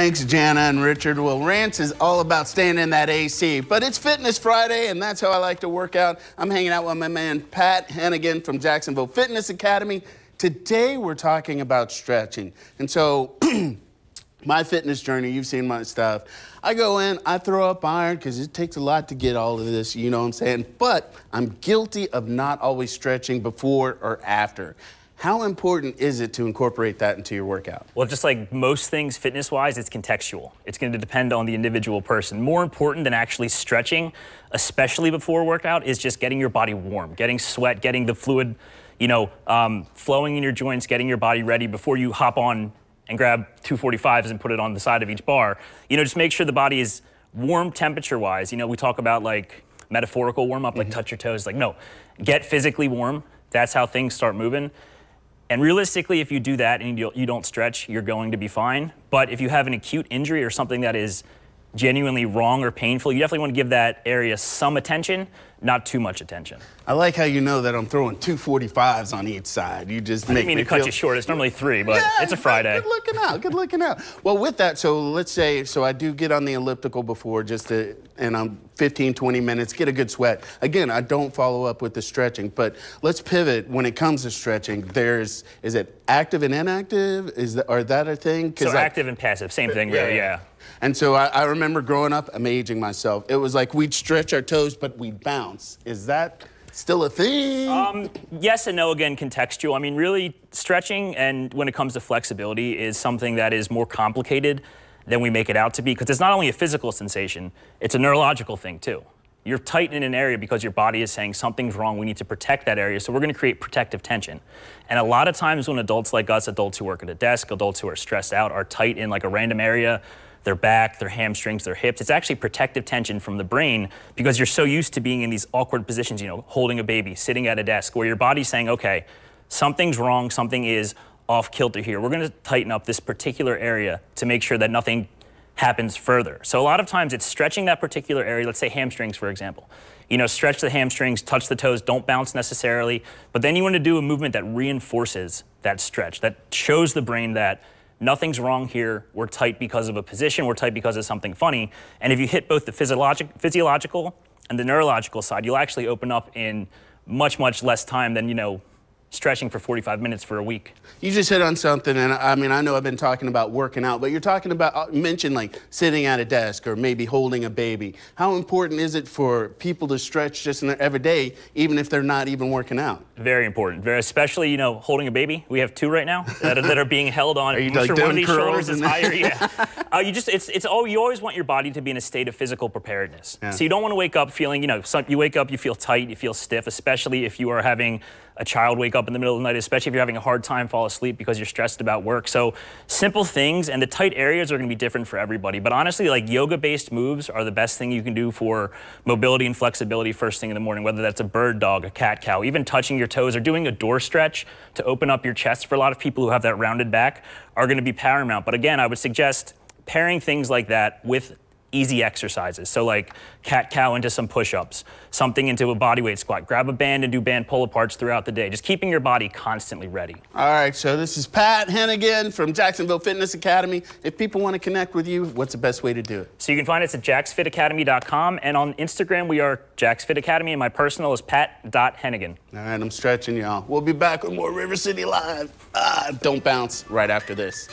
Thanks, Jana and Richard. Well, Rants is all about staying in that AC, but it's Fitness Friday, and that's how I like to work out. I'm hanging out with my man, Pat Hennigan from Jacksonville Fitness Academy. Today, we're talking about stretching. And so, my fitness journey, you've seen my stuff. I go in, I throw up iron, because it takes a lot to get all of this, you know what I'm saying? But I'm guilty of not always stretching before or after. How important is it to incorporate that into your workout? Well, just like most things fitness-wise, it's contextual. It's going to depend on the individual person. More important than actually stretching, especially before a workout, is just getting your body warm, getting sweat, getting the fluid, flowing in your joints, getting your body ready before you hop on and grab 245s and put it on the side of each bar. Just make sure the body is warm temperature-wise. We talk about like metaphorical warm-up, like touch your toes. Like, no, get physically warm. That's how things start moving. And realistically, if you do that and you don't stretch, you're going to be fine. But if you have an acute injury or something that is genuinely wrong or painful, you definitely want to give that area some attention, not too much attention. I like how you know that I'm throwing 245s on each side. You just I didn't mean to cut you short. It's normally 3, but it's a Friday. Good looking out, good looking out. Well, with that, so let's say, I do get on the elliptical before and I'm 15, 20 minutes, get a good sweat. Again, I don't follow up with the stretching, but let's pivot when it comes to stretching. Is it active and inactive? Are that a thing? So active and passive, same thing really, yeah. And so I remember growing up, I'm aging myself. It was like we'd stretch our toes, but we'd bounce. Is that still a thing? Yes and no, again, contextual. I mean, really, stretching and when it comes to flexibility is something that is more complicated than we make it out to be, because it's not only a physical sensation, it's a neurological thing too. You're tight in an area because your body is saying something's wrong, we need to protect that area, so we're gonna create protective tension. And a lot of times when adults like us, adults who work at a desk, adults who are stressed out, are tight in like a random area, their back, their hamstrings, their hips, it's actually protective tension from the brain because you're so used to being in these awkward positions, holding a baby, sitting at a desk, where your body's saying, okay, something's wrong, something is off kilter here. We're gonna tighten up this particular area to make sure that nothing happens further. So a lot of times it's stretching that particular area, let's say hamstrings, for example. Stretch the hamstrings, touch the toes, don't bounce necessarily, but then you want to do a movement that reinforces that stretch, that shows the brain that nothing's wrong here, we're tight because of a position, we're tight because of something funny. And if you hit both the physiological and the neurological side, you'll actually open up in much, much less time than, stretching for 45 minutes for a week. You just hit on something, and I mean, I know I've been talking about working out, but you're talking about, mentioned like sitting at a desk or maybe holding a baby. How important is it for people to stretch just in their everyday, even if they're not even working out? Very important, especially, holding a baby. We have 2 right now that are being held on. Are you I'm like sure one of these shoulders is higher, yeah. You always want your body to be in a state of physical preparedness. Yeah. So you don't want to wake up feeling, you wake up, you feel tight, you feel stiff, especially if you are having a child wake up in the middle of the night, especially if you're having a hard time fall asleep because you're stressed about work. So simple things, and the tight areas are going to be different for everybody. But honestly, like yoga-based moves are the best thing you can do for mobility and flexibility first thing in the morning, whether that's a bird dog, a cat cow, even touching your toes or doing a door stretch to open up your chest. For a lot of people who have that rounded back are going to be paramount. But again, I would suggest pairing things like that with easy exercises. So like cat-cow into some push-ups, something into a bodyweight squat. Grab a band and do band pull-aparts throughout the day. Just keeping your body constantly ready. All right, so this is Pat Hennigan from Jacksonville Fitness Academy. If people want to connect with you, what's the best way to do it? So you can find us at jacksfitacademy.com, and on Instagram we are Jack's Fit Academy, and my personal is pat.hennigan. All right, I'm stretching, y'all. We'll be back with more River City Live. Don't bounce right after this.